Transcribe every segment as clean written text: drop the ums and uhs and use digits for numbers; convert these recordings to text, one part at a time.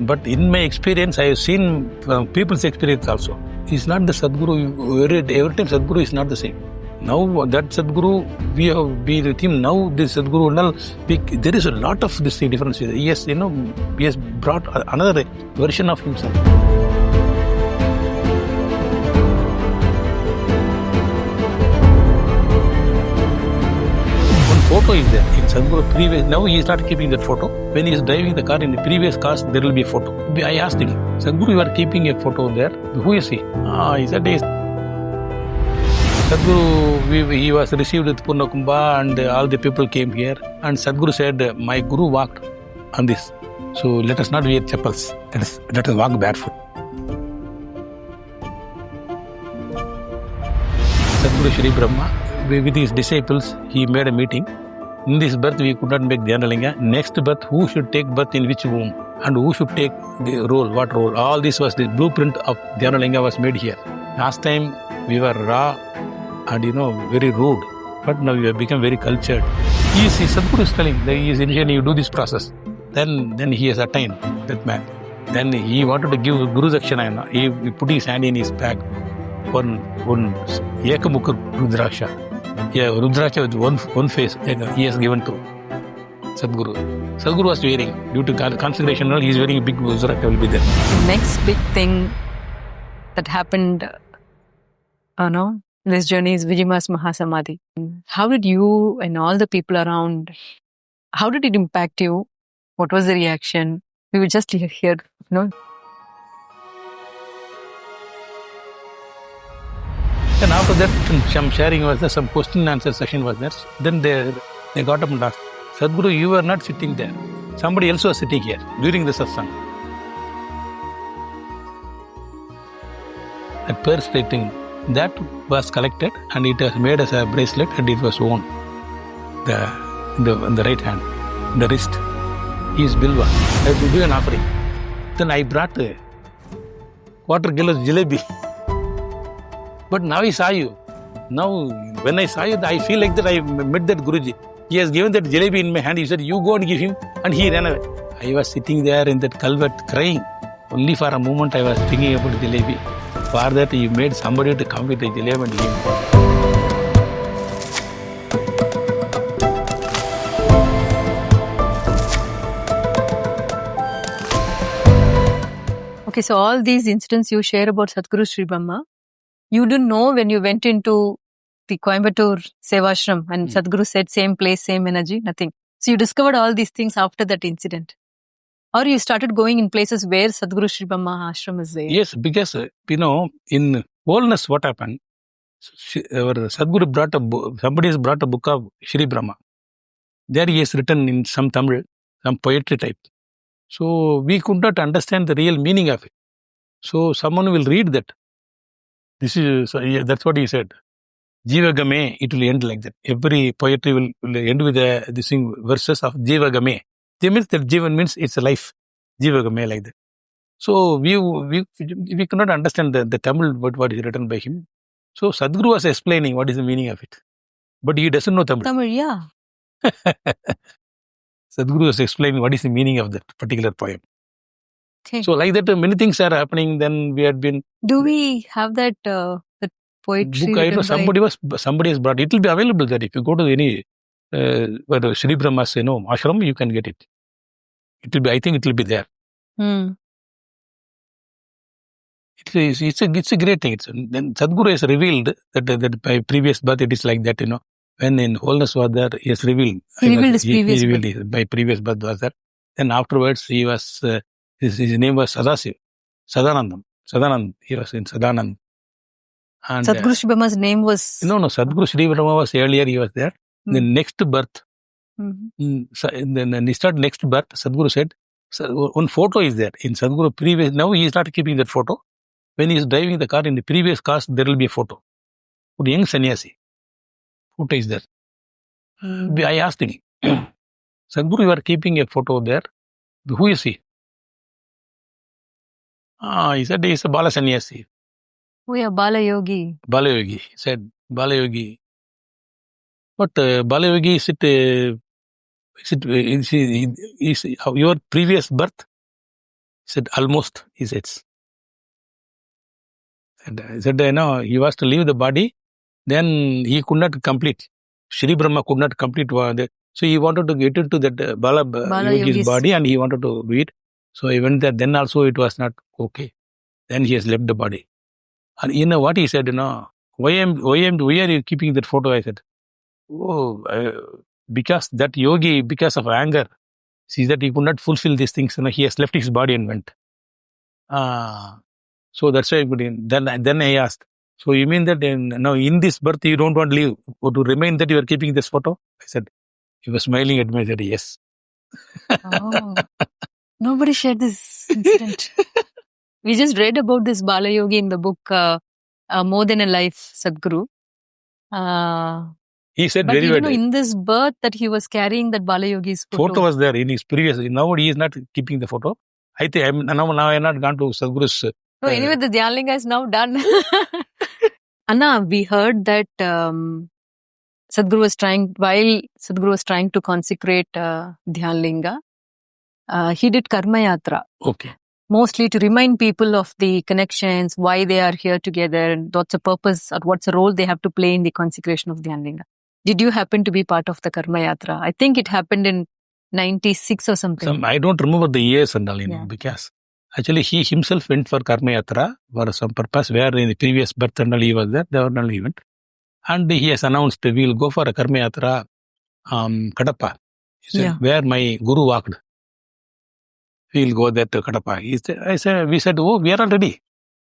but in my experience, I have seen people's experience also. He's not the Sadhguru. Every time Sadhguru is not the same. Now that Sadhguru, we have been with him. Now this Sadhguru, there is a lot of this difference. Yes, he has brought another version of himself. Photo is there in Sadhguru previous. Now he started keeping that photo. When he is driving the car in the previous cars, there will be a photo. I asked him, Sadhguru, you are keeping a photo there. Who is he? He said, Sadhguru, he was received with Purna Kumbha and all the people came here. And Sadhguru said, my Guru walked on this. So let us not wear chappals. Let us walk barefoot. Sadhguru Shri Brahma, with his disciples, he made a meeting. In this birth, we could not make Dhyanalinga. Next birth, who should take birth in which womb? And who should take the role, what role? All this was the blueprint of Dhyanalinga was made here. Last time, we were raw and, very rude. But now we have become very cultured. Sadhguru is telling that he is initially, you do this process. Then he has attained that man. Then he wanted to give Guru Dakshina. He put his hand in his bag. One Ekamukha Rudraksha. Yeah, Rudraksha with one face he has given to Sadhguru. Sadhguru was wearing, due to consecration, he is wearing a big Rudraksha will be there. The next big thing that happened, this journey is Vijji Maa Mahasamadhi. How did you and all the people around, how did it impact you? What was the reaction? We were just here, And after that, some sharing was there, some question and answer session was there. Then they got up and asked, Sadhguru, you were not sitting there. Somebody else was sitting here during the satsang. That perspiring, that was collected and it was made as a bracelet and it was worn in the right hand, in the wrist. He is Bilwa. I have to do an offering. Then I brought a quarter kilo Jalebi. But now I saw you. Now, when I saw you, I feel like that I met that Guruji. He has given that Jalebi in my hand. He said, you go and give him. And he ran away. I was sitting there in that culvert crying. Only for a moment I was thinking about Jalebi. For that, you made somebody to come with the Jalebi and give him. Okay, so all these incidents you share about Sadhguru Sri Brahma, you didn't know when you went into the Coimbatore Sevashram and Sadhguru said same place, same energy, nothing. So you discovered all these things after that incident. Or you started going in places where Sadhguru Sri Brahma Ashram is there. Yes, because, in wholeness what happened, our Sadhguru brought a book, somebody has brought a book of Shri Brahma. There he has written in some Tamil, some poetry type. So we could not understand the real meaning of it. So someone will read that. That's what he said. Jivagame, it will end like that. Every poetry will end with verses of Jivagame. They means that Jivan means it's a life. Jivagame like that. So we cannot understand the Tamil what is written by him. So Sadhguru was explaining what is the meaning of it. But he doesn't know Tamil. Tamil, yeah. Sadhguru was explaining what is the meaning of that particular poem. Okay. So like that, many things are happening. Then we had been. Do we have that poetry? Book, I know somebody has brought. It will be available there. If you go to any where Shri Brahma's ashram, you can get it. It will be. I think it will be there. It's a great thing. Then Sadhguru has revealed that by previous birth it is like that. When in wholeness was there, he has revealed. He revealed his previous birth. By previous birth was there. Then afterwards he was. His name was Sadanand. He was in Sadanand. And Sadhguru Sri Brahma's name was... No, Sadhguru Sri Brahma was earlier, he was there. The next birth, then he started next birth, Sadhguru said, one photo is there in Sadhguru previous, now he is not keeping that photo. When he is driving the car, in the previous cars, there will be a photo. A young sannyasi. Photo is there. I asked him, Sadhguru, you are keeping a photo there. Who is he? He said, he is a Bala Sannyasi. We are BalaYogi. BalaYogi. He said, BalaYogi. But BalaYogi, is your previous birth? He said, almost, he says. He said, he was to leave the body, then he could not complete. Shri Brahma could not complete. So he wanted to get into that BalaYogi's Yogi's body and he wanted to do it. So he went there. Then also it was not okay. Then he has left the body. And you know what he said, why are you keeping that photo? I said, because that yogi, because of anger, sees that he could not fulfill these things. He has left his body and went. So that's why I put in. Then I asked, so you mean that in this birth you don't want to leave or to remain that you are keeping this photo? I said, he was smiling at me. I said, yes. Oh. Nobody shared this incident. We just read about this BalaYogi in the book More Than a Life, Sadhguru. He said But very you well. know, in this birth that he was carrying that BalaYogi's Photo was there in his previous. Now he is not keeping the photo. I think now I have not gone to Sadhguru's. No, anyway, the Dhyanlinga is now done. Anna, we heard that Sadhguru was trying to consecrate Dhyanlinga, he did Karma Yatra. Okay. Mostly to remind people of the connections, why they are here together, and what's the purpose or what's the role they have to play in the consecration of Dhyanlinga. Did you happen to be part of the Karma Yatra? I think it happened in 96 or something. I don't remember the years and all, because actually he himself went for Karma Yatra for some purpose, where in the previous birth and all he was there, there were no event. And he has announced, we will go for a Karma Yatra, Kadapa. He said, where my Guru walked. We will go there to Kadapa. We said, we are all ready.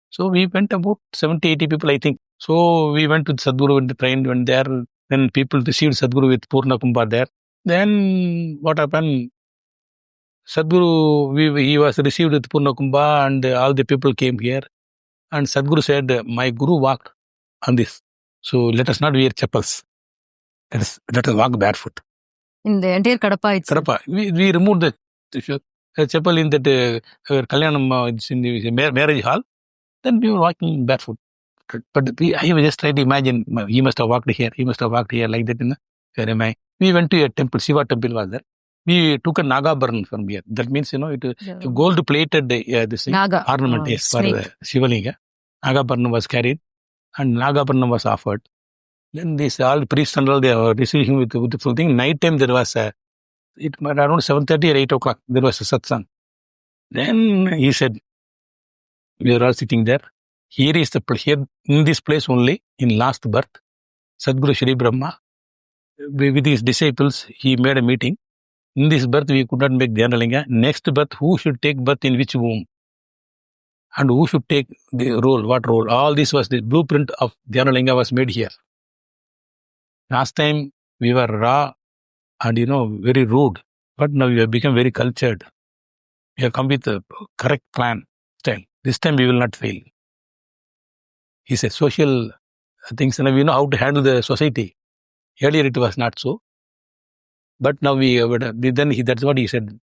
So we went about 70, 80 people, I think. So we went with Sadhguru in the train, went there. Then people received Sadhguru with Purna Kumbha there. Then what happened? Sadhguru, he was received with Purna Kumbha and all the people came here. And Sadhguru said, my Guru walked on this. So let us not wear chappals. Let us walk barefoot. In the entire Kadapa itself. Kadapa. We removed the chapel in that Kalyanam, in the marriage hall. Then we were walking barefoot. But I was just trying to imagine, he must have walked here, like that. Where am I? We went to a temple, Shiva temple was there. We took a Nagabarn from here. That means, gold plated this thing, ornament for the Shivalinga. Nagabarn was carried and Nagabarn was offered. Then this all priests and all, they were receiving him with the full thing. Night time there was around 7:30 or 8 o'clock, there was a satsang. Then he said, we are all sitting there. Here is here in this place only, in last birth, Sadhguru Shri Brahma, with his disciples, he made a meeting. In this birth, we could not make DhyanLinga. Next birth, who should take birth in which womb? And who should take the role, what role? All this was the blueprint of DhyanLinga was made here. Last time, we were raw and, very rude. But now we have become very cultured. We have come with a correct plan. This time we will not fail. He said, social things, we know how to handle the society. Earlier it was not so. But now that's what he said.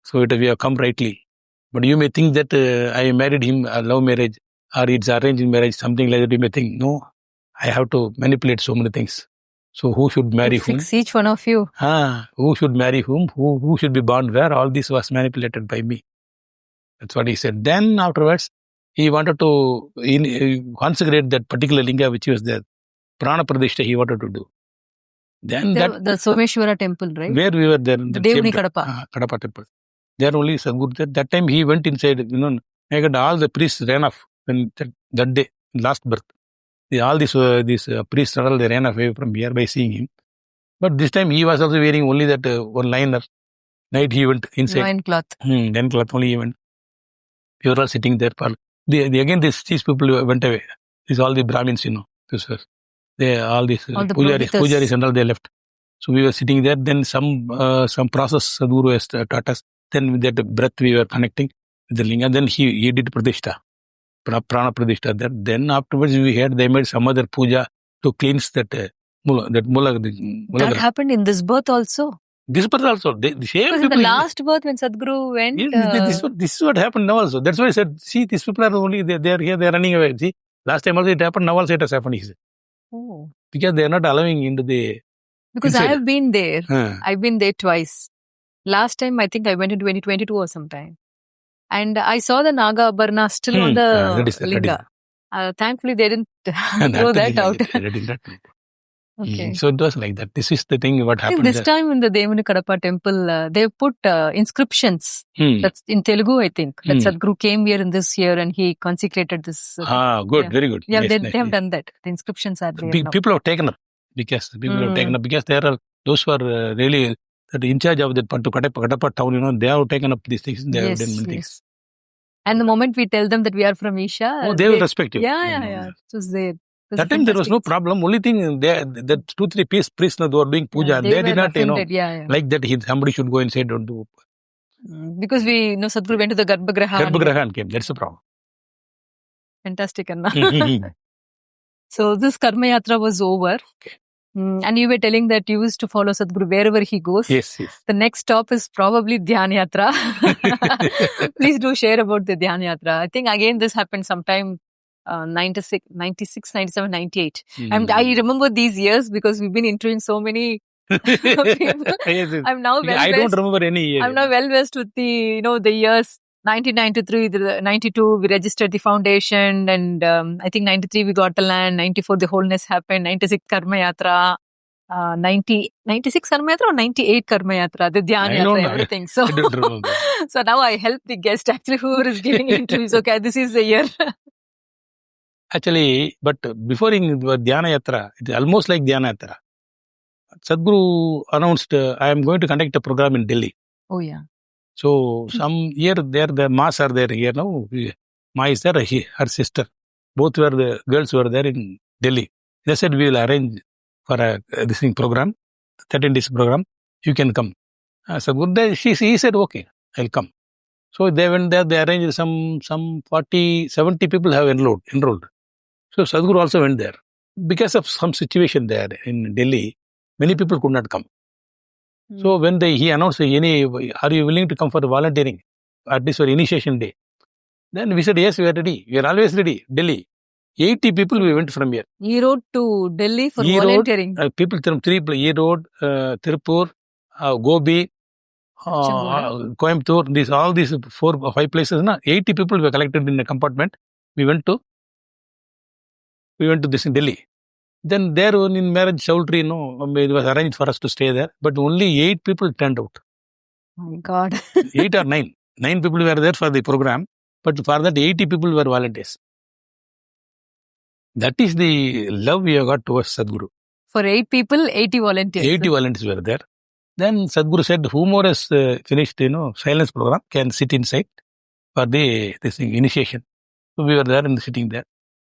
So we have come rightly. But you may think that I married him a love marriage or it's arranged marriage, something like that. You may think, no, I have to manipulate so many things. So who should marry whom? Fix each one of you. Who should marry whom? Who should be born where? All this was manipulated by me. That's what he said. Then afterwards, he wanted to consecrate that particular linga which was there. Prana Pradishta he wanted to do. Then the Someshwara temple, right? Where we were there. The Devni Kadapa. Kadapa temple. There only Sadhguru. That time he went inside, all the priests ran off that day, last birth. All these priests they ran away from here by seeing him. But this time he was also wearing only that one liner. Night he went inside. Loin cloth. Then cloth only he went. We were all sitting there. Again, these people went away. These all the Brahmins, This was, all these pujaris and all, they left. So we were sitting there. Then some process Sadhguru has taught us. Then with that breath we were connecting with the linga. Then he did Pradishta. Prana Pradishta there. Then afterwards we heard they made some other puja to cleanse that mula. That happened in this birth also. This birth also. The same because in the last birth when Sadhguru went... This is what happened now also. That's why I said, see, these people are only, they are here, they are running away. See, last time also it happened, now also it has happened, he said. Oh. Because they are not allowing into the... Because inside. I have been there. I've been there twice. Last time, I think I went in 2022 or sometime. And I saw the Naga Abharna still on that the is there, linga. Thankfully, they didn't throw that out. They did not. Okay. So it was like that. This is the thing what I think happened. this time in the Devani Kadapa temple, they put inscriptions. Hmm. That's in Telugu, I think. That Sadhguru came here in this year and he consecrated this. Good, yeah. very good. Yeah, Nice, they nice, have nice. done that. The inscriptions are there now. People have taken up because there are those who are really in charge of that Kadapa town. They have taken up these things. They have done many things. And the moment we tell them that we are from Isha, they will respect you. Yeah. It was there. That time there was no problem. Only thing, the 2-3 priests who were doing puja, they did not, like that somebody should go and say, don't do. Because we know Sadhguru went to the Garbhagriha and came. That's the problem. Fantastic, Anna. So this Karma Yatra was over. Okay. And you were telling that you used to follow Sadhguru wherever he goes. Yes. The next stop is probably DhyanYatra. Please do share about the DhyanYatra. I think again this happened sometime 96, 97, 98. And I remember these years because we've been interviewing so many people. Yes. I'm now I don't remember any year. I'm now well versed with the, the years. 1993, 92, we registered the foundation, and I think 93 we got the land, 94 the wholeness happened, 96 Karma Yatra, 96 Karma Yatra or 98 Karma Yatra, the DhyanYatra, everything. So, I don't remember. So now I help the guest actually who is giving interviews. Okay, this is the year. Actually, but before in DhyanYatra, it is almost like DhyanYatra. Sadhguru announced, I am going to conduct a program in Delhi. Oh yeah. So some year there, the Maas are there here now. Ma is there, her sister. Both were the girls were there in Delhi. They said, we will arrange for this program, 13 days program. You can come. So he said, okay, I'll come. So they went there, they arranged some 40, 70 people have enrolled. So Sadhguru also went there. Because of some situation there in Delhi, many people could not come. So when he announced, are you willing to come for the volunteering, at least for initiation day? Then we said, yes, we are ready. We are always ready. Delhi. 80 people we went from here. He rode to Delhi for volunteering. People from 3 places, Erode, Tirupur, Gobi, Coimbatore, all these 4 or 5 places. 80 people were collected in a compartment. We went to this in Delhi. Then there in marriage Chowdhury, it was arranged for us to stay there, but only 8 people turned out. Oh my God. 8 or 9. 9 people were there for the program, but for that 80 people were volunteers. That is the love we have got towards Sadhguru. For 8 people, 80 volunteers. 80 volunteers were there. Then Sadhguru said, whomever has finished, silence program can sit inside for this initiation. So we were there and sitting there.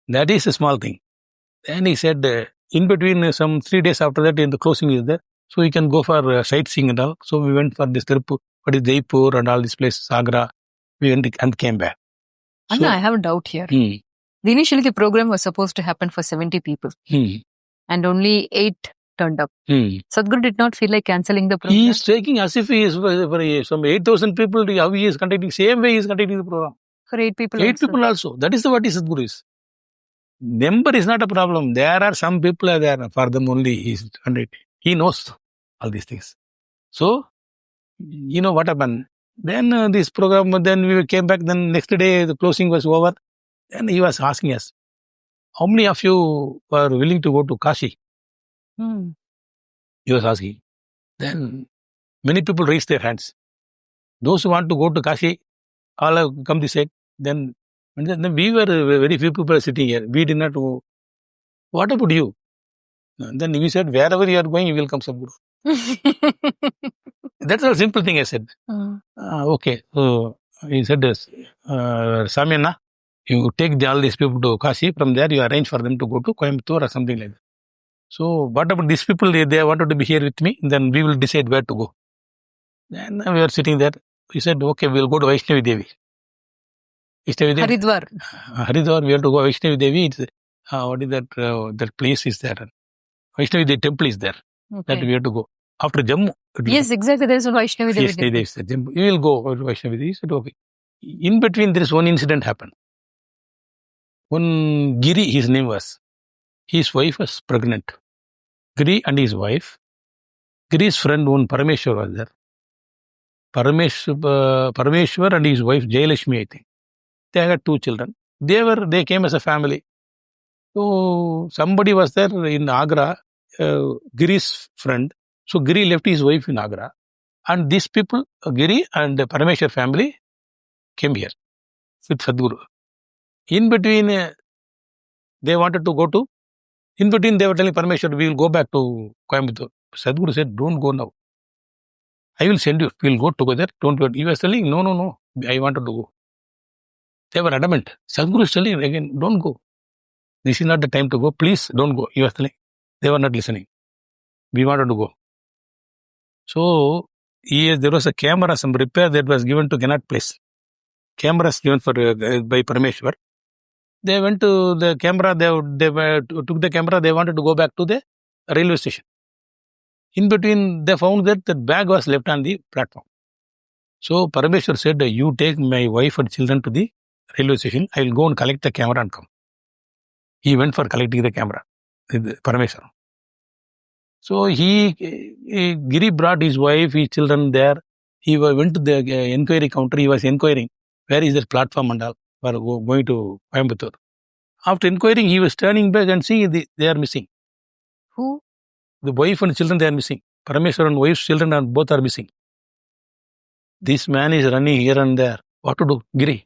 That is a small thing. Then he said, in between some 3 days after that, in the closing is there, so you can go for sightseeing and all. So we went for this Tirupur, Jaipur and all these places, Agra. We went and came back. Anna, I have a doubt here. Initially, the program was supposed to happen for 70 people. And only 8 turned up. Sadhguru did not feel like cancelling the program. He is taking as if he is for some 8,000 people, how he is conducting, same way he is conducting the program. For 8 people 8 people also. That is what Sadhguru is. Number is not a problem. There are some people are there. For them only he knows all these things. So, what happened? Then this program, then we came back. Then next day the closing was over. Then he was asking us, how many of you are willing to go to Kashi? He was asking. Then many people raised their hands. Those who want to go to Kashi, all have come this side. Then we were very few people sitting here. We did not go. What about you? Then we said, wherever you are going, you will come, Sadhguru. That's a simple thing I said. Okay. So he said, Samyana, you take all these people to Kashi. From there, you arrange for them to go to Coimbatore or something like that. So what about these people? They wanted to be here with me. Then we will decide where to go. Then we were sitting there. He said, okay, we will go to Vaishnavi Devi. Haridwar, we have to go Vaishnavi Devi. It's, what is that? That place is there. Vaishnavi Devi temple is there. Okay. That we have to go. After Jammu. Yes, exactly. There is a Vaishnavi Devi. Yes, you will go to Vaishnavi Devi. He said, okay. In between, there is one incident happened. One Giri, his name was. His wife was pregnant. Giri and his wife. Giri's friend, one Parameshwar was there. Parameshwar and his wife Jayalashmi, I think. They had 2 children. They came as a family. So somebody was there in Agra, Giri's friend. So Giri left his wife in Agra. And these people, Giri and the Parameshwar family, came here with Sadhguru. In between, they wanted to go to, in between they were telling Parameshwar, we will go back to Coimbatore. Sadhguru said, don't go now. I will send you. We will go together. Don't wait. He was telling, no. I wanted to go. They were adamant. Sadhguru is telling again, don't go. This is not the time to go. Please don't go. He was telling. They were not listening. We wanted to go. So, there was a camera, some repair that was given to Gannat place. Cameras given for by Parameshwar. They went to the camera. They took the camera. They wanted to go back to the railway station. In between, they found that the bag was left on the platform. So Parameshwar said, you take my wife and children to the railway station. I will go and collect the camera and come. He went for collecting the camera, Parameshwar. So Giri brought his wife, his children there. He went to the enquiry counter. He was inquiring, where is the platform and all, for going to Coimbatore. After inquiring, he was turning back and seeing they are missing. Who? The wife and children, they are missing. Parameshwar and wife's children both are missing. This man is running here and there. What to do? Giri.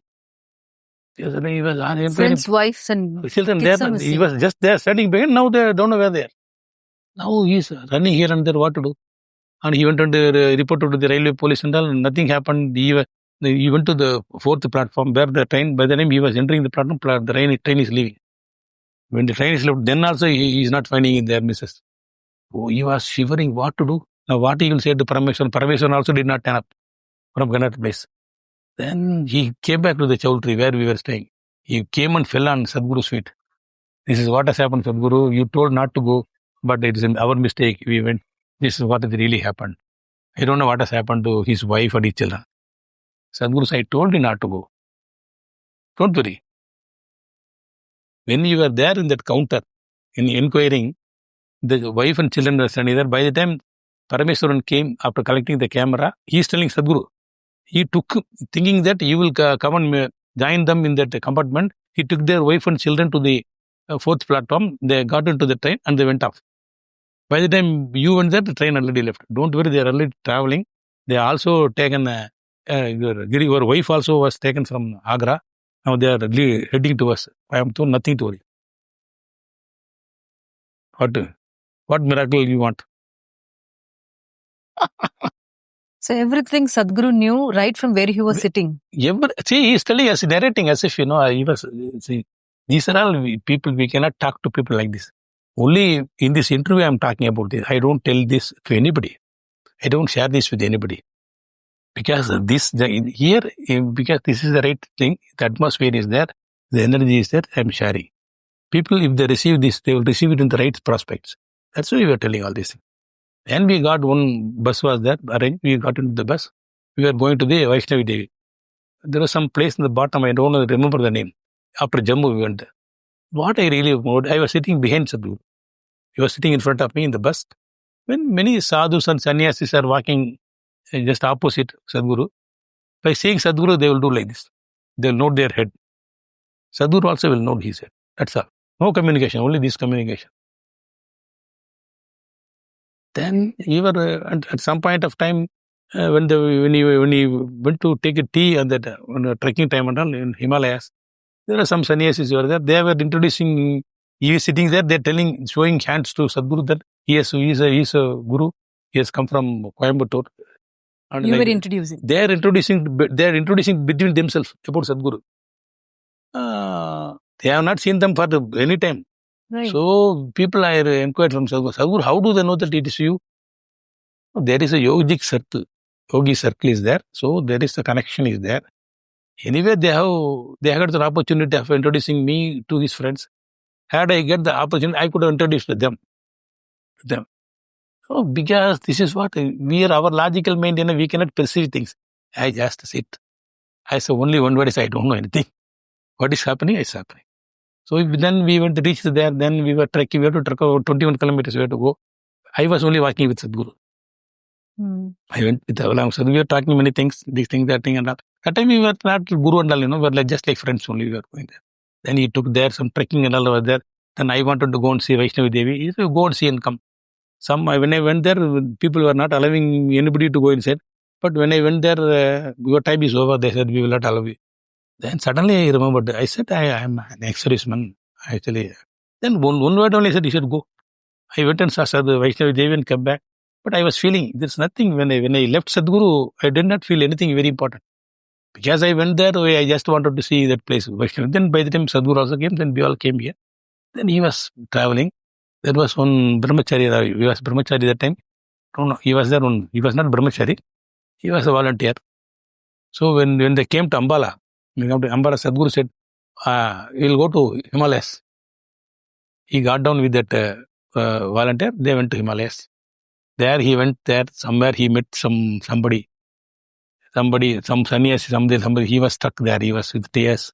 He was Friends, wives and children kids there. are He missing. was just there standing behind. Now they don't know where they are. Now he is running here and there. What to do? And he went and reported to the railway police and all. Nothing happened. He went to the 4th platform where the train, by the time he was entering the platform, the train is leaving. When the train is left, then also he is not finding their missus. Oh, he was shivering. What to do? Now what he will say to Parameshwar? Parameshwar also did not turn up from Gannat place. Then he came back to the Chowdhury where we were staying. He came and fell on Sadhguru's feet. This is what has happened, Sadhguru. You told not to go, but it is our mistake. We went. This is what has really happened. I don't know what has happened to his wife or his children. Sadhguru said, I told you not to go. Don't worry. When you were there in that counter, in inquiring, the wife and children were standing there. By the time Parameshwaran came after collecting the camera, he is telling Sadhguru. He took, thinking that you will come and join them in that compartment. He took their wife and children to the 4th platform. They got into the train and they went off. By the time you went there, the train already left. Don't worry, they are already traveling. They also taken, your wife also was taken from Agra. Now they are heading towards Coimbatore. Nothing to worry. What miracle you want? So everything Sadhguru knew right from where he was sitting. See, he is telling us, narrating as if, he was, see, these are all people, we cannot talk to people like this. Only in this interview I am talking about this. I don't tell this to anybody. I don't share this with anybody. Because because this is the right thing, the atmosphere is there, the energy is there, I am sharing. People, if they receive this, they will receive it in the right prospects. That's why we are telling all this. And we got one bus was there, arranged, we got into the bus. We were going to the Vaishnavi Devi. There was some place in the bottom, I don't remember the name. After Jammu we went there. What I really wanted, I was sitting behind Sadhguru. He was sitting in front of me in the bus. When many sadhus and sannyasis are walking just opposite Sadhguru, by saying Sadhguru, they will do like this. They will nod their head. Sadhguru also will nod his head. That's all. No communication, only this communication. Then at some point of time, when he went to take a tea on that trekking time and all in Himalayas, there are some sannyasis who were there. They were introducing. He is sitting there. They're showing hands to Sadhguru that he is a guru. He has come from Coimbatore. And You were introducing. They are introducing between themselves about Sadhguru. They have not seen them for any time. Right. So people are inquired from Sadhguru. Sadhguru, how do they know that it is you? There is a yogic circle. Yogi circle is there. So there is a connection is there. Anyway, they had the opportunity of introducing me to his friends. Had I get the opportunity, I could have introduced them. So because this is what we are, our logical mind, we cannot perceive things. I just sit. I say only one word is I don't know anything. What is happening is happening. So then we went to reach there. Then we were trekking. We had to trek over 21 kilometers. We had to go. I was only walking with Sadhguru. I went with Avalam. So we were talking many things, these things, that thing and all. That time we were not guru and all, we were like just like friends only. We were going there. Then he took there some trekking and all over there. Then I wanted to go and see Vaishnavi Devi. He said, go and see and come. When I went there, people were not allowing anybody to go inside. But when I went there, your time is over. They said, we will not allow you. Then suddenly I remembered. I said, I am an ex-serviceman, actually. Then one word only said, you should go. I went and saw Vaishnavi Devi and came back. But I was feeling there's nothing. When I left Sadhguru, I did not feel anything very important. Because I went there, I just wanted to see that place. Then by the time Sadhguru also came, then we all came here. Then he was traveling. There was one brahmachari. He was brahmachari that time. No, he was there. He was not brahmachari. He was a volunteer. So when they came to Ambala, Sadhguru said, we'll go to Himalayas. He got down with that volunteer. They went to Himalayas. There he went there. Somewhere he met somebody, some Sanyas, somebody. He was stuck there. He was with tears.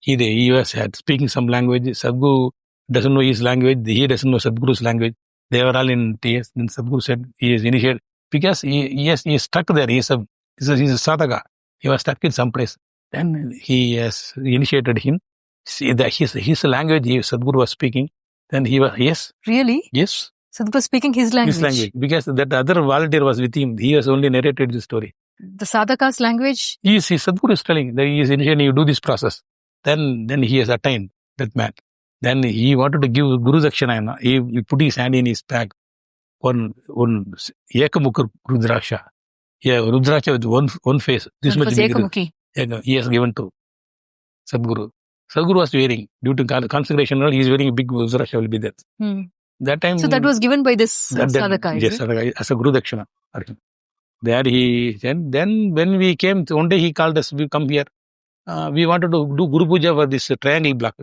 He was speaking some language. Sadhguru doesn't know his language. He doesn't know Sadhguru's language. They were all in tears. Then Sadhguru said he is initiated because he is stuck there. He's a sadhaka. He was stuck in some place. Then he has initiated him. See that his language Sadhguru was speaking. Then he was yes. Really? Yes. Sadhguru speaking his language. His language, because that other volunteer was with him. He has only narrated the story. The sadhaka's language? Sadhguru is telling that he is initiating, you do this process. Then he has attained that man. Then he wanted to give Guru Dakshina. He put his hand in his bag. One Ekamukha Rudraksha. Yeah, Rudraksha with one face. This much big. He has given to Sadhguru. Sadhguru was wearing, due to consecration, he is wearing a big Rudraksha will be there. That time. So that was given by this sadhaka, yes, sadhaka, as a Guru Dakshina. There he said, then when we came, one day he called us, we come here. We wanted to do Guru Puja for this triangle block,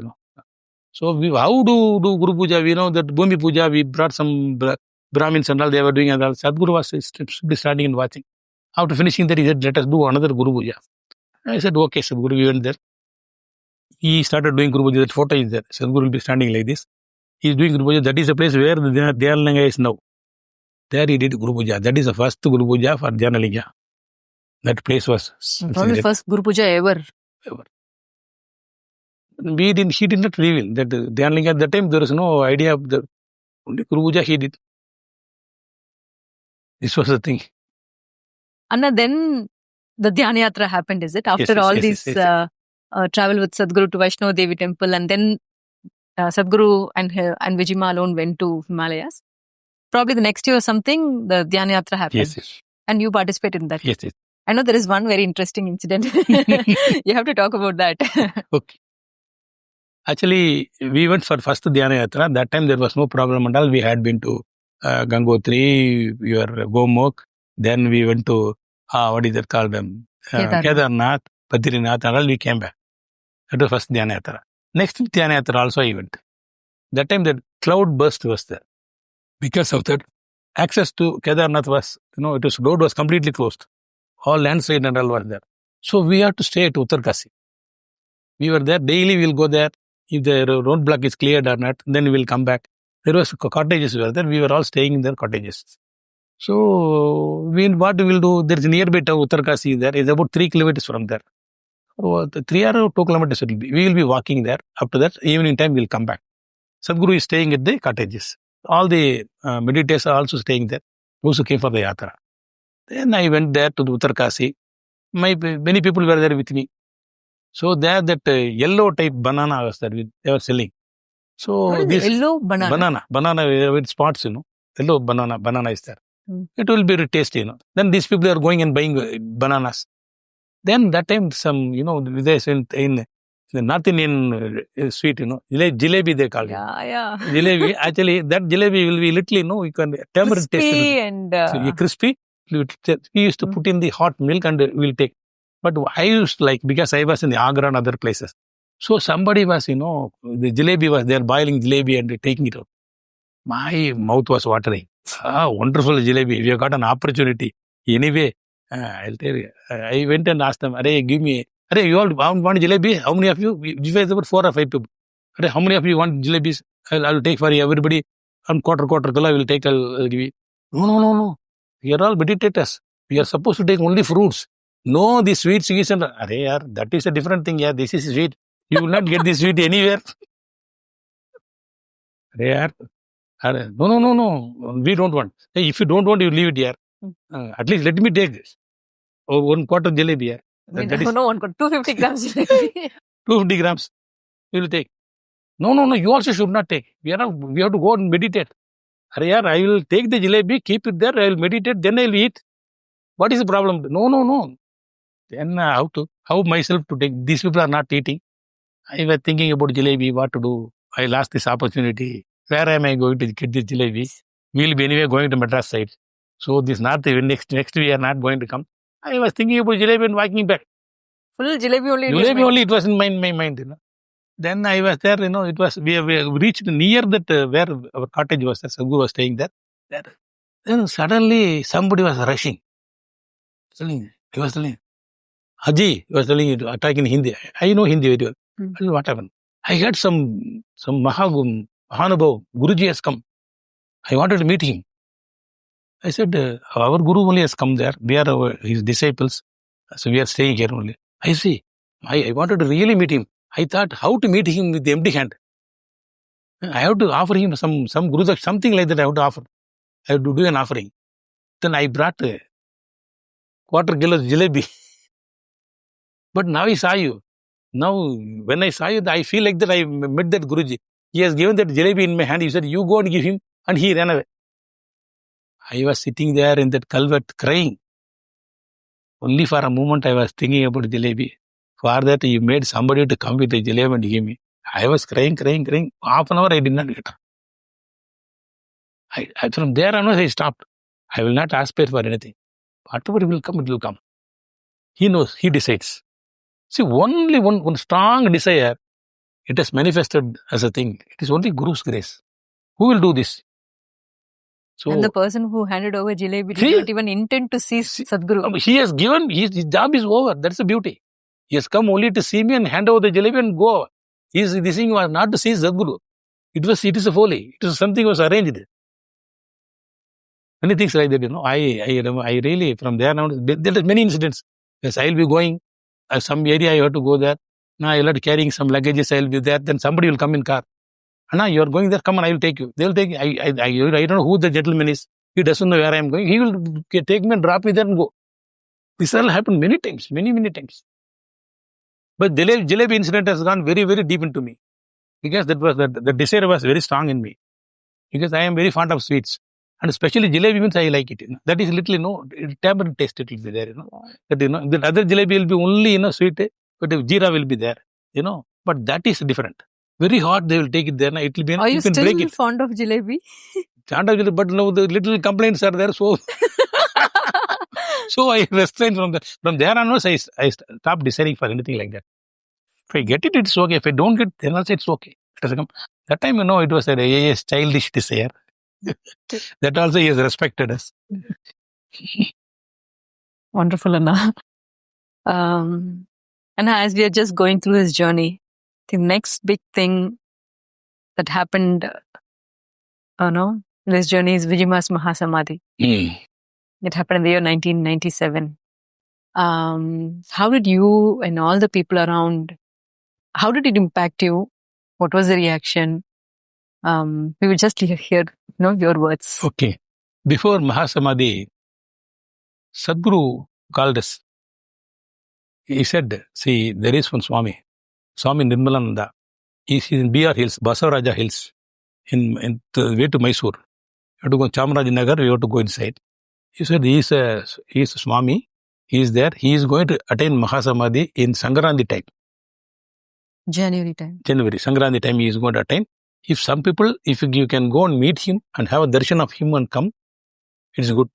So how do Guru Puja? We know that Bhumi Puja, we brought some Brahmins and all, they were doing and all. Sadhguru was standing and watching. After finishing that, he said, let us do another Guru Puja. I said, okay, Sadhguru, we went there. He started doing Guru Puja. That photo is there. Sadhguru will be standing like this. He is doing Guru Puja. That is the place where the Dhyanlinga is now. There he did Guru Puja. That is the first Guru Puja for Dhyanlinga. That place was. Probably the first Guru Puja ever. He did not reveal that Dhyanlinga at that time. There was no idea of the only Guru Puja he did. This was the thing. Anna, then the DhyanYatra happened, is it? After all this travel with Sadhguru to Vaishnavi Devi temple, and then Sadhguru and Vijji Maa alone went to Himalayas. Probably the next year or something, the DhyanYatra happened. Yes. And you participated in that. Yes. I know there is one very interesting incident. You have to talk about that. Okay. Actually, we went for first DhyanYatra. That time there was no problem at all. We had been to Gangotri, your Gomukh. Then we went to, what is it called? Kedarnath, Badrinath, and all we came back. That was first DhyanYatra. Next DhyanYatra also I went. That time the cloud burst was there. Because of that, access to Kedarnath was, road was completely closed. All landslide and all was there. So we had to stay at Uttarkasi. We were there, daily we will go there. If the roadblock is cleared or not, then we will come back. There was cottages were there. We were all staying in their cottages. So what we will do, there is a nearby town, Uttarkasi there. It's about 3 kilometers from there. 3 or 2 kilometers will be. We will be walking there. After that, evening time we will come back. Sadhguru is staying at the cottages. All the meditators are also staying there. Those who came for the Yatra. Then I went there to the Uttarkasi. Many people were there with me. So there that yellow type banana was there. They were selling. So what is this yellow banana? Banana with spots, Yellow banana is there. It will be tasty, Then these people are going and buying bananas. Then that time some, there's in the North Indian sweet, jalebi they call it. Yeah. Jalebi, actually that jalebi will be little, you can tamarind taste. Crispy and crispy. We used to put in the hot milk and we'll take. But I used to like, because I was in the Agra and other places. So somebody was, the jalebi was there, boiling jalebi and taking it out. My mouth was watering. Wonderful jalebi. We have got an opportunity. Anyway, I'll tell you. I went and asked them, give me, you all want jalebi? How many of you? We were about 4 or 5 people. How many of you want jalebis? I'll take for everybody. And quarter, I will take, I'll give you. No. We are all meditators. We are supposed to take only fruits. No, the sweets, and that is a different thing. Yeah, this is sweet. You will not get this sweet anywhere. No. We don't want. Hey, if you don't want, you leave it here. At least let me take this. 1 quarter jalebi. Yeah. That is 250 grams jalebi. 250 grams. You will take. No. You also should not take. We have to go and meditate. I will take the jalebi, keep it there. I will meditate. Then I will eat. What is the problem? No. Then how myself to take? These people are not eating. I was thinking about jalebi, what to do. I lost this opportunity. Where am I going to get this jalebi? We will be anyway going to Madras side. So this next we are not going to come. I was thinking about jalebi and walking back. Full jalebi only. Jalebi only, it was in my mind. Then I was there, it was, we reached near that where our cottage was, Sadhguru was staying there. Then suddenly somebody was rushing. He was telling, Haji, he was telling, talking in Hindi. I know Hindi very well. What happened? I had some Mahanubhav, Guruji has come. I wanted to meet him. I said, our Guru only has come there. We are his disciples. So we are staying here only. I see. I wanted to really meet him. I thought how to meet him with the empty hand. I have to offer him some Guru, something like that I have to offer. I have to do an offering. Then I brought a quarter kilo jalebi. But now I saw you. Now, when I saw you, I feel like that I met that Guruji. He has given that jalebi in my hand. He said, you go and give him. And he ran away. I was sitting there in that culvert crying. Only for a moment I was thinking about jalebi. For that, you made somebody to come with a jalebi and give me. I was crying. Half an hour I did not get up. From there onwards I stopped. I will not aspire for anything. Whatever will come, it will come. He knows, he decides. See, only one strong desire, it has manifested as a thing. It is only Guru's grace. Who will do this? So, and the person who handed over jalebi did not even intend to see Sadhguru. He has given, his job is over. That's the beauty. He has come only to see me and hand over the jalebi and go. This thing was not to see Sadhguru. It is a folly. It is something was arranged. Many things like that, I really, from there now, there are many incidents. Yes, I will be going, some area I have to go there. Now I will be carrying some luggages, I will be there. Then somebody will come in car. Anna, you are going there, come on, I will take you. They will take you. I don't know who the gentleman is. He doesn't know where I am going. He will take me and drop me there and go. This all happened many times, many times. But jalebi incident has gone very, very deep into me. Because that was the desire was very strong in me. Because I am very fond of sweets. And especially jalebi means I like it. That is little, tamarind taste it will be there. That, the other jalebi will be only, sweet, but jeera will be there. But that is different. Very hot, they will take it there. It will be. Are you still fond of jalebi? But now the little complaints are there, so so I restrain from that. From there onwards, I stopped desiring for anything like that. If I get it, it's okay. If I don't get it, then also it's okay. It has come. That time, it was a childish desire. That also he has respected us. Wonderful, Anna. Anna, as we are just going through his journey, the next big thing that happened, in this journey is Vijji Maa Mahasamadhi. It happened in the year 1997. How did you and all the people around, how did it impact you? What was the reaction? We will just hear, your words. Okay. Before Mahasamadhi, Sadhguru called us. He said, see, there is one Swami Nirmalananda. He is in BR Hills, Basavaraja Hills, in the way to Mysore. You have to go to Chamarajanagar, you have to go inside. He said, he is a Swami. He is there. He is going to attain Mahasamadhi in Sangrandi time. January time. Sangrandi time he is going to attain. If some people, if you can go and meet him and have a darshan of him and come, it is good.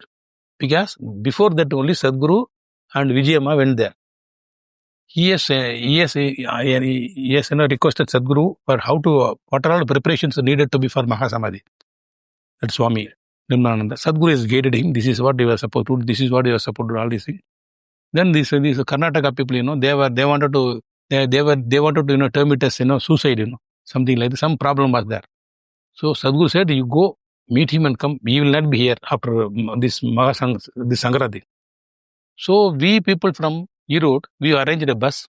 Because before that only Sadhguru and Vijji Maa went there. He has requested Sadhguru for what are all the preparations needed to be for Mahasamadhi. That Swami Nirmalananda. Sadhguru has guided him. This is what they were supposed to do. This is what they were supposed to do. All these things. Then these Karnataka people, they wanted to term it as, suicide, something like that. Some problem was there. So Sadhguru said, you go meet him and come. He will not be here after this Sankrati. So we people from Erode, we arranged a bus.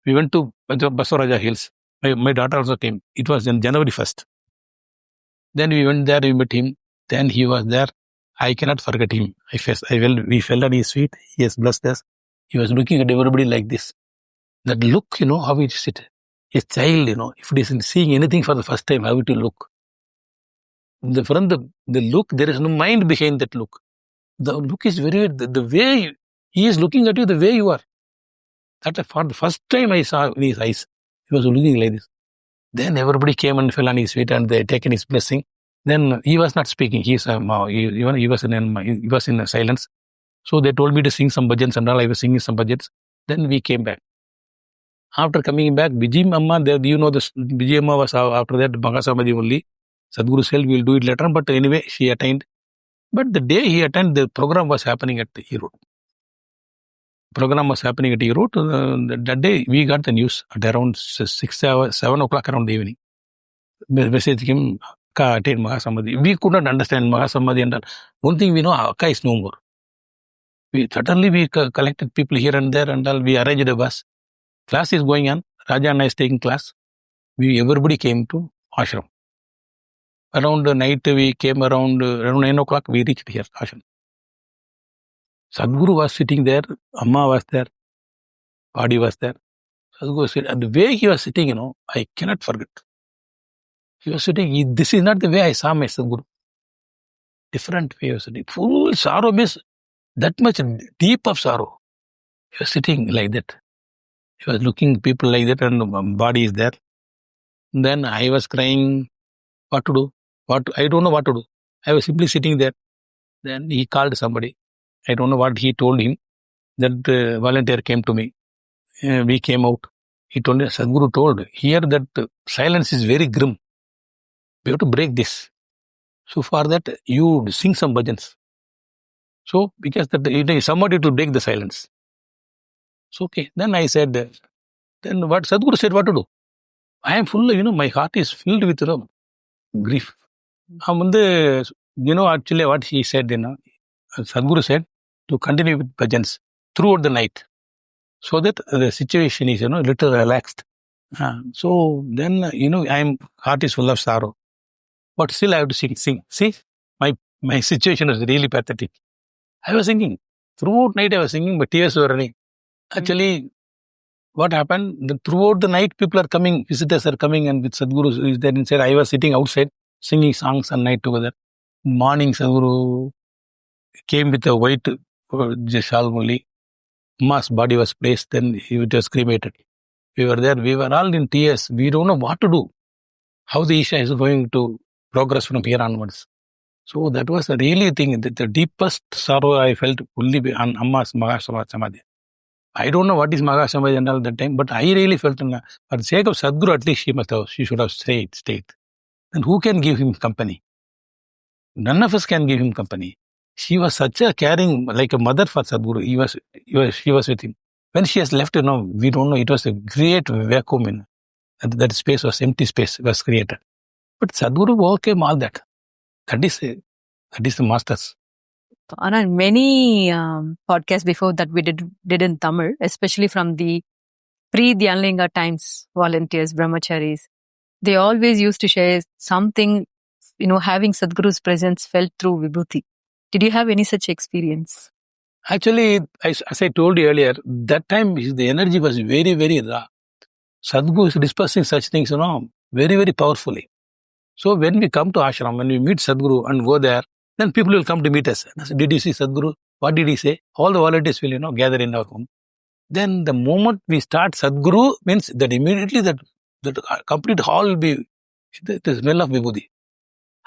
We went to Baswaraja Hills. My daughter also came. It was on January 1st. Then we went there, we met him. Then he was there. I cannot forget him. We fell on his feet. He has blessed us. He was looking at everybody like this. That look, how it is. A child, if it is seeing anything for the first time, how it will look. The look, there is no mind behind that look. The look is very, the way he is looking at you, the way you are. That for the first time I saw in his eyes, he was looking like this. Then everybody came and fell on his feet and they taken his blessing. Then he was not speaking. He was in silence. So they told me to sing some bhajans and all. I was singing some bhajans. Then we came back. After coming back, Vijji Maa, Vijji Maa was after that Mahasamadhi only. Sadhguru said we will do it later, but anyway, she attained. But the day he attained, the program was happening at Erode. That day, we got the news at around 7 o'clock around the evening. Message came, Akka attained Mahasamadhi. We could not understand Mahasamadhi and all. One thing we know, Akka is no more. We collected people here and there and all. We arranged a bus. Class is going on. Raja and I is taking class. Everybody came to ashram. Around the night, we came around 9 o'clock, we reached here, ashram. Sadhguru was sitting there, Amma was there, Padi was there. Sadhguru said, and the way he was sitting, I cannot forget. He was sitting, this is not the way I saw my Sadhguru. Different way he was sitting. Full sorrow means that much deep of sorrow. He was sitting like that. He was looking people like that and body is there. Then I was crying, what to do? I don't know what to do. I was simply sitting there. Then he called somebody. I don't know what he told him. That volunteer came to me. We came out. He told me, Sadhguru told, here that silence is very grim. We have to break this. So for that, you sing some bhajans. So, because that somebody to break the silence. So, okay. Then I said, then what Sadhguru said, what to do? I am full, my heart is filled with grief. Actually what he said, Sadhguru said, to continue with bhajans throughout the night. So that the situation is, little relaxed. So then, heart is full of sorrow. But still I have to sing. See, my situation was really pathetic. I was singing. Throughout night I was singing, but tears were running. Actually, what happened, throughout the night people are coming, visitors are coming and with Sadhguru is there inside. I was sitting outside singing songs and night together. Morning Sadhguru came with a white shawl only. Ma's body was placed, then he was cremated. We were there, we were all in tears. We don't know what to do. How the Isha is going to progress from here onwards. So that was a really thing. The deepest sorrow I felt only on Amma's Mahasamadhi. I don't know what is Mahasamadhi and all that time, but I really felt, for the sake of Sadhguru, at least she should have stayed. Then who can give him company? None of us can give him company. She was such a caring, like a mother for Sadhguru. She was with him. When she has left, we don't know. It was a great vacuum. That space was empty space was created. But Sadhguru overcame all that. That is the masters. Anna, many podcasts before that we did in Tamil, especially from the pre-DhyanYatra times, volunteers, brahmacharis. They always used to share something, having Sadhguru's presence felt through Vibhuti. Did you have any such experience? Actually, as I told you earlier, that time the energy was very, very raw. Sadhguru is dispersing such things, very, very powerfully. So when we come to ashram, when we meet Sadhguru and go there, then people will come to meet us. Did you see Sadhguru? What did he say? All the volunteers will, gather in our home. Then the moment we start Sadhguru means that immediately that complete hall will be the smell of Vibhuti.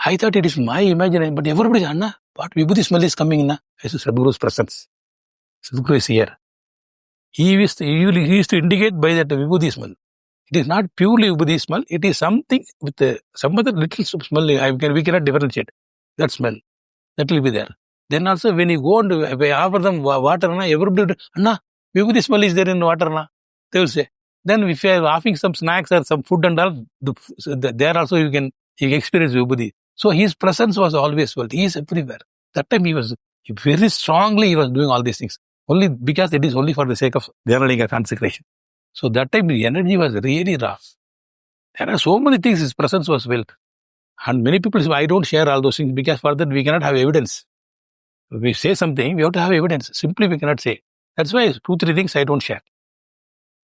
I thought it is my imagination, but everybody, Anna, what Vibhuti smell is coming in? I said, Sadhguru's presence. Sadhguru is here. He used to indicate by that Vibhuti smell. It is not purely Vibhuti smell. It is something with some other little smell. We cannot differentiate that smell. That will be there. Then also when you go and offer them water, everybody, Anna, Vibhuti smell is there in water. They will say. Then if you are offering some snacks or some food and all, there also you can experience Vibhuti. So his presence was always felt. He is everywhere. That time he was very strongly, he was doing all these things. Only because it is only for the sake of Dhyanalingam consecration. So that time the energy was really raw. There are so many things his presence was felt. And many people say, I don't share all those things because for that we cannot have evidence. If we say something, we have to have evidence. Simply we cannot say. That's why 2-3 things I don't share.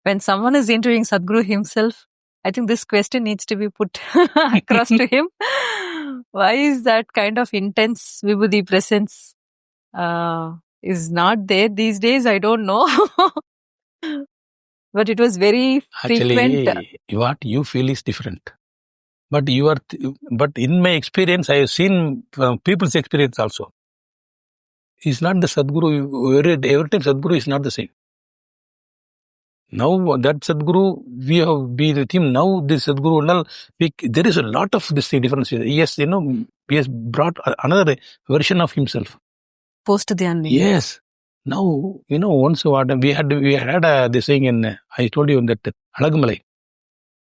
When someone is interviewing Sadhguru himself, I think this question needs to be put across to him. Why is that kind of intense Vibhuti presence is not there these days? I don't know. But it was very frequent. Actually, what you feel is different. But but in my experience, I have seen people's experience also. It's not the Sadhguru. Every time Sadhguru is not the same. Now that Sadhguru, we have been with him. Now this Sadhguru, there is a lot of this difference. Yes, he has brought another version of himself. Post Dhyanalingam. Yes. Now, once we had this thing in, I told you that Alagamalai.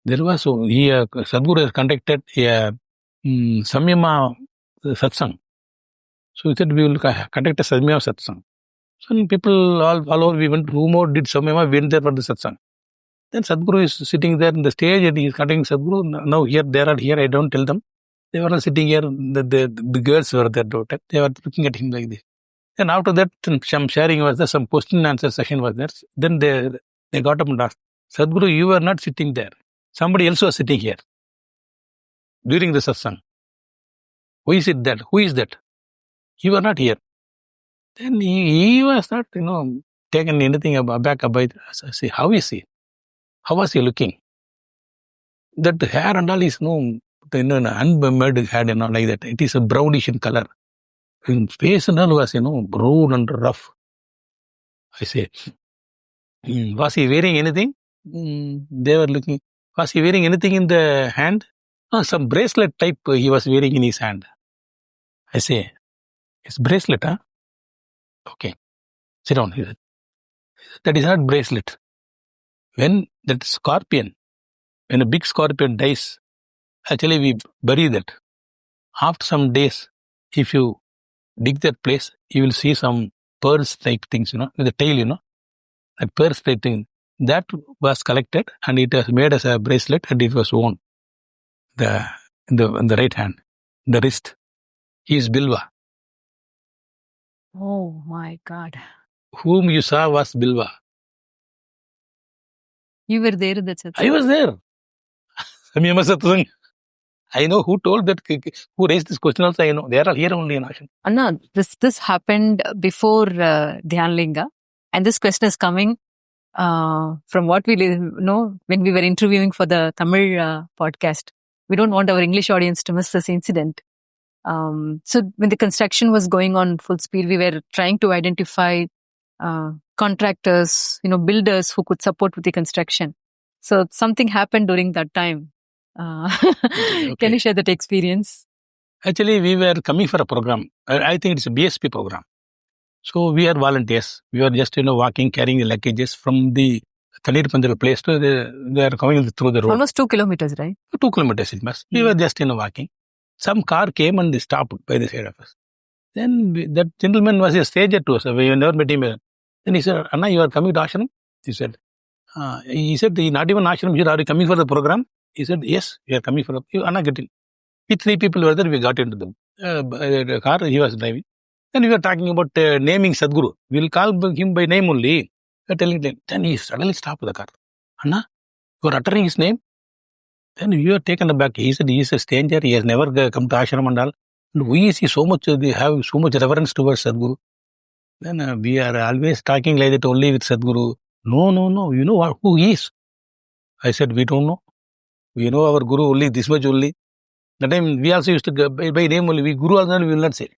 There was, Sadhguru has conducted a Samyama satsang. So he said, we will conduct a Samyama satsang. So people all over, we went, who more did Samyama, went there for the satsang. Then Sadhguru is sitting there on the stage and he is conducting Sadhguru. Now here, I don't tell them. They were all sitting here, the girls were there, they were looking at him like this. And after that, some sharing was there, some question and answer session was there. Then they got up and asked, Sadhguru, you were not sitting there. Somebody else was sitting here during the satsang. Who is it that? Who is that? You were not here. Then he was not, taken anything aback about it. I say, how is he? How was he looking? That hair and all is unbemmed hair and all like that. It is a brownish in color. His face and all was, brown and rough. I say, was he wearing anything? They were looking. Was he wearing anything in the hand? Some bracelet type he was wearing in his hand. I say, it's bracelet, huh? Okay. Sit down. He said, that is not bracelet. When that scorpion, when a big scorpion dies, actually we bury that. After some days, if you dig that place, you will see some pearls type things, with the tail, a pearls type thing. That was collected and it was made as a bracelet and it was worn in the right hand, the wrist. He is Bilva. Oh my God. Whom you saw was Bilva. You were there in that satsang? I was there. Samyama satsang. I know who told that, who raised this question also, I know. They are all here only in Ashan. Anna, this happened before Dhyanalingam, and this question is coming from what we know when we were interviewing for the Tamil podcast. We don't want our English audience to miss this incident. So when the construction was going on full speed, we were trying to identify contractors, builders who could support with the construction. So something happened during that time. Okay. Can you share that experience? Actually, we were coming for a program. I think it's a BSP program. So we are volunteers. We were just, walking, carrying the luggages from the Tanir Pandal place to they are coming through the road. Almost 2 kilometers, right? 2 kilometers it must. We were just, walking. Some car came and they stopped by the side of us. Then that gentleman was a stranger to us. We never met him. Then he said, Anna, you are coming to ashram? He said, not even ashram, are you coming for the program? He said, yes, we are coming for the Anna, get in. We 3 people were there, we got into the car, he was driving. Then we were talking about naming Sadhguru. We'll call him by name only. We are telling him. Then he suddenly stopped the car. Anna, you are uttering his name? Then we were taken aback. He said, he is a stranger, he has never come to ashram and all. And why is he so much, they have so much reverence towards Sadhguru? Then we are always talking like that only with Sadhguru. No, you know who he is? I said, we don't know. We know our Guru only, this much only. That time we also used to go by name only. We Guru also we will not say.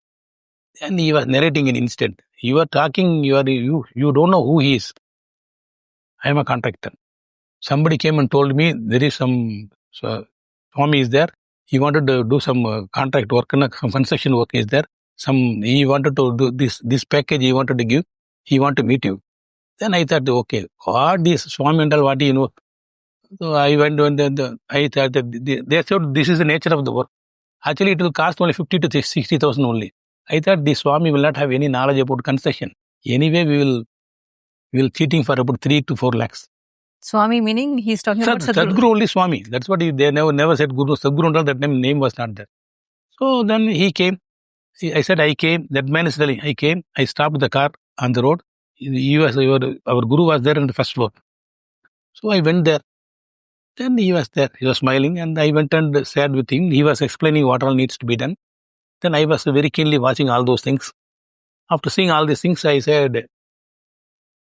And he was narrating an instant. You are talking, you don't know who he is. I am a contractor. Somebody came and told me there is some Swami is there. He wanted to do some contract work, some construction work is there. He wanted to do this package he wanted to give. He wanted to meet you. Then I thought, okay, what is Swami and all, what do you know? So I went and I thought that they said this is the nature of the work. Actually, it will cost only 50 to 60,000 only. I thought the Swami will not have any knowledge about construction. Anyway, we will cheating for about 3 to 4 lakhs. Swami meaning he's talking about Sadhguru. Sadhguru only Swami. That's what they never said Guru. Sadhguru, that name was not there. So then he came. I said, I came. That man is telling, I came. I stopped the car on the road. Our Guru was there on the first floor. So I went there. Then he was there. He was smiling and I went and sat with him. He was explaining what all needs to be done. Then I was very keenly watching all those things. After seeing all these things, I said,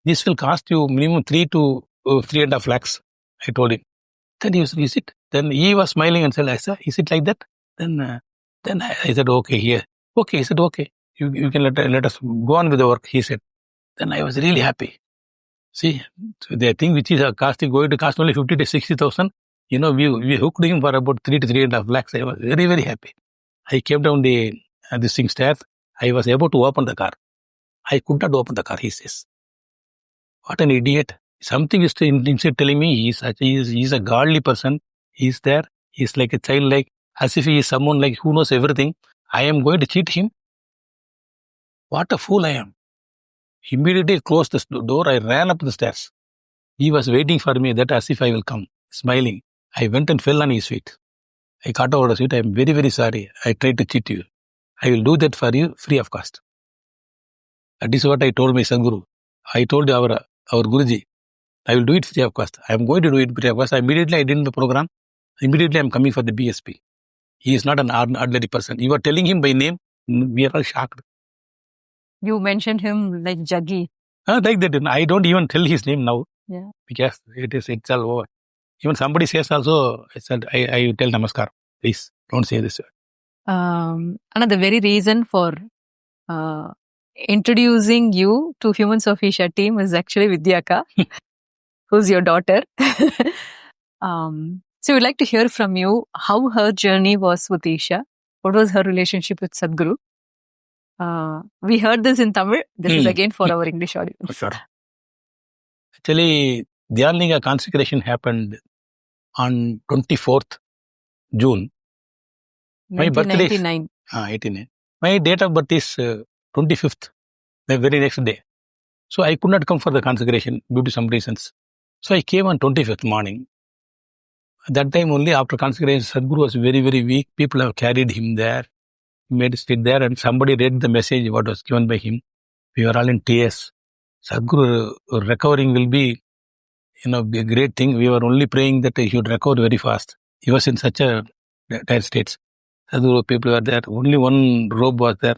this will cost you minimum 3 to 3.5 lakhs. I told him. Then he was, is it? Then he was smiling and said, I said, is it like that? Then I said, okay, here. Okay, he said, okay. You can let us go on with the work, he said. Then I was really happy. See, the thing which is going to cost only 50 to 60,000, we hooked him for about 3 to 3.5 lakhs. I was very, very happy. I came down the stairs. I was able to open the car. I could not open the car, he says. What an idiot. Something is inside telling me he's a godly person. He's there. He's like a child, like as if he is someone like who knows everything. I am going to cheat him. What a fool I am. Immediately closed the door. I ran up the stairs. He was waiting for me, that as if I will come, smiling. I went and fell on his feet. I got over the feet. I am very, very sorry. I tried to cheat you. I will do that for you free of cost. That is what I told my Sadhguru. I told our Guruji, I will do it free of cost. I am going to do it free of cost. Immediately I did the program. Immediately I am coming for the BSP. He is not an ordinary person. You are telling him by name. We are all shocked. You mentioned him like Jaggi. Like that. I don't even tell his name now. Yeah. Because it's all over. Even somebody says also, I said, I tell Namaskar. Please, don't say this word. Anna, the very reason for introducing you to Humans of Isha team is actually Vidyaka, who's your daughter. So we'd like to hear from you how her journey was with Isha. What was her relationship with Sadhguru? We heard this in Tamil. This is again for our English audience. Sure. Actually, DhyanYatra consecration happened on 24th June. My birthday is 89. My date of birth is 25th, the very next day. So I could not come for the consecration due to some reasons. So I came on 25th morning. That time only after consecration, Sadhguru was very, very weak. People have carried him there, made sit there, and somebody read the message what was given by him. We were all in tears. Sadhguru recovering will be, a great thing. We were only praying that he should recover very fast. He was in such a dire state. Sadhguru people were there. Only one robe was there.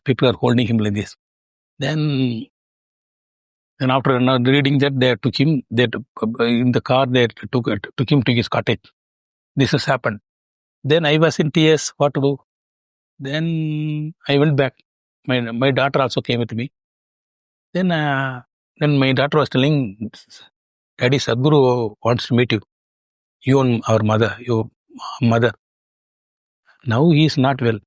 People are holding him like this. Then after reading that, they took him. In the car, they took him to his cottage. This has happened. Then I was in tears. What to do? Then I went back. My daughter also came with me. Then my daughter was telling, Daddy, Sadhguru wants to meet you. You and our mother, your mother. Now he is not well.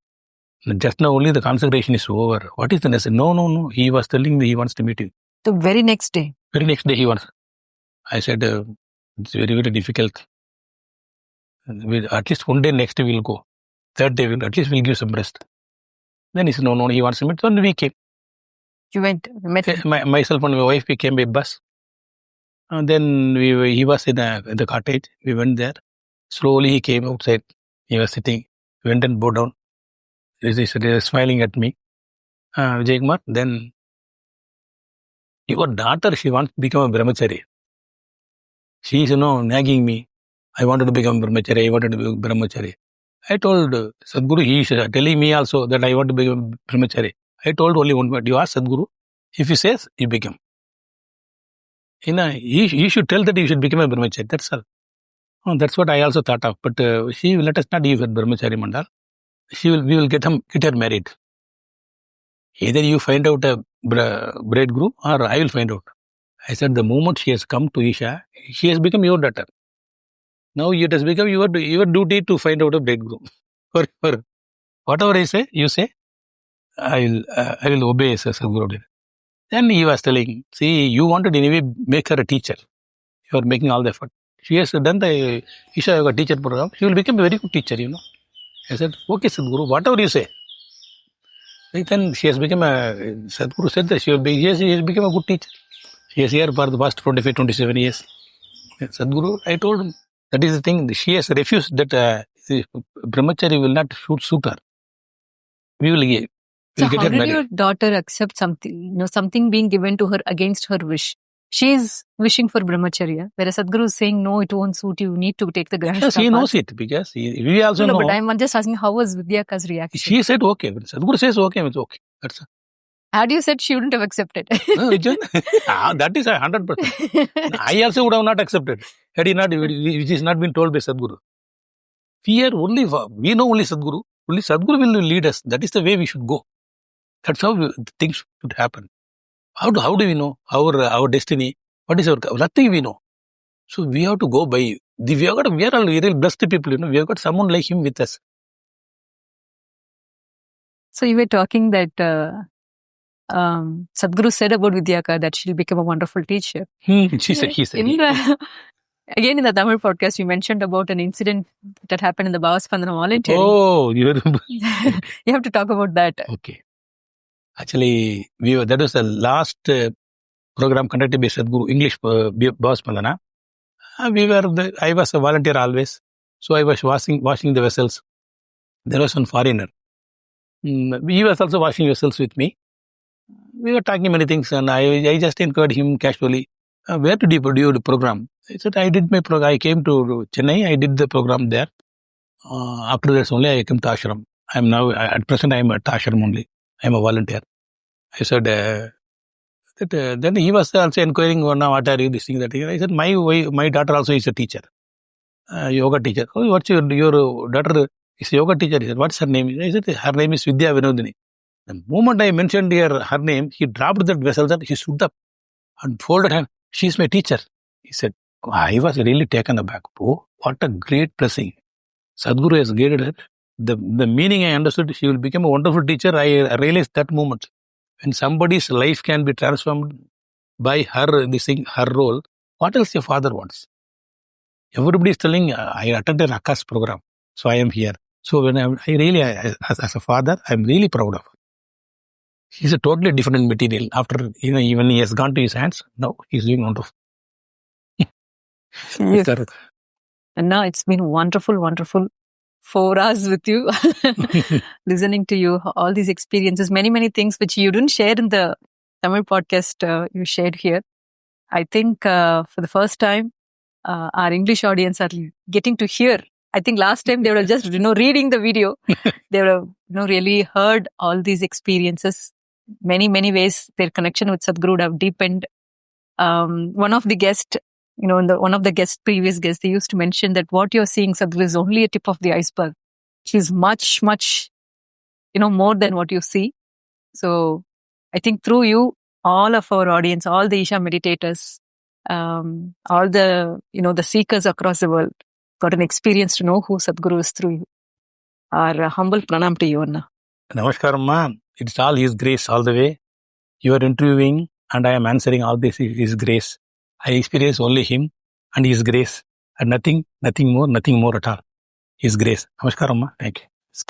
Just now only the consecration is over. What is the next? No. He was telling me he wants to meet you. The very next day? Very next day he wants. I said, it's very, very difficult. At least one day next day we'll go. Third day, at least we'll give some rest. Then he said, no, he wants to meet. So we came. You went, met him? Myself and my wife, we came by bus. And then he was in the cottage. We went there. Slowly he came outside. He was sitting. We went and bowed down. He was smiling at me. Vijayakumar, then your daughter, she wants to become a brahmachari. She is, nagging me. I wanted to become a brahmachari. I told Sadhguru, he is telling me also that I want to become brahmachari. I told only one word. You ask Sadhguru. If he says, you become. He should tell that you should become a brahmachari. That's all. That's what I also thought of. But she will let us not use that brahmachari mandal. We will get her married. Either you find out a bridegroom or I will find out. I said, the moment she has come to Isha, she has become your daughter. Now it has become your duty to find out a bridegroom. For whatever I say, you say, I will obey Sadhguru. Then he was telling, see, you wanted anyway make her a teacher. You are making all the effort. She has done the Isha Yoga teacher program. She will become a very good teacher, I said, okay, Sadhguru, whatever you say. Then she has become Sadhguru said that she has become a good teacher. She is here for the past 25, 27 years. Sadhguru, I told him, that is the thing. She has refused that brahmachari will not suit her. We will get So her how did married. your daughter accept something, something being given to her against her wish? She is wishing for brahmacharya, whereas Sadhguru is saying, no, it won't suit you. You need to take the Because grahastha he path. knows it. Because we also No, know. but I'm just asking, how was Vidyaka's reaction? She said okay. Sadhguru says okay, it's okay. That's all. Had you said she wouldn't have accepted? No, that is 100%. I also would have not accepted had he not, which is not been told by Sadhguru. Fear only, we know only Sadhguru. Only Sadhguru will lead us. That is the way we should go. That's how things should happen. How do we know our destiny? What is our, nothing we know. So we have to go by, we are all very blessed people, we have got someone like him with us. So you were talking that Sadhguru said about Vidyaka that she'll become a wonderful teacher. He said. Again, in the Tamil podcast, you mentioned about an incident that happened in the Bhavaspandana volunteering. Oh, you remember? You have to talk about that. Okay. Actually, that was the last program conducted by Sadhguru, English Bhavaspandana. I was a volunteer always. So I was washing the vessels. There was one foreigner. He was also washing vessels with me. We were talking many things and I just inquired him casually, where did you do the program? He said, I did my program. I came to Chennai. I did the program there. After that only I came to ashram. I am now, at present I am at ashram only. I am a volunteer. I said, then he was also inquiring, now what are you, this thing, that thing. I said, my daughter also is a teacher, yoga teacher. Oh, what's your daughter is a yoga teacher? He said, what's her name? I said, her name is Vidya Vinodini. The moment I mentioned her name, he dropped that vessel and he stood up and folded hand. She is my teacher. He said, I was really taken aback. Oh, what a great blessing. Sadhguru has guided her. The meaning I understood, she will become a wonderful teacher. I realized that moment. When somebody's life can be transformed by her role, what else your father wants? Everybody is telling, I attended Akash program, so I am here. So when as a father, I'm really proud of her. He's a totally different material. After, even he has gone to his hands, now he's doing wonderful. Yes. And now it's been wonderful 4 hours with you, listening to you, all these experiences, many things which you didn't share in the Tamil podcast you shared here. I think for the first time, our English audience are getting to hear. I think last time they were just, reading the video. They were, really heard all these experiences. Many ways their connection with Sadhguru would have deepened. One of the guests, previous guests, they used to mention that what you're seeing, Sadhguru, is only a tip of the iceberg. She's much, more than what you see. So I think through you, all of our audience, all the Isha meditators, all the, the seekers across the world got an experience to know who Sadhguru is through you. Our humble pranam to you, Anna. Namaskaram, ma. It's all His grace all the way. You are interviewing and I am answering all this His grace. I experience only Him and His grace and nothing more at all. His grace. Namaskaram, ma. Thank you.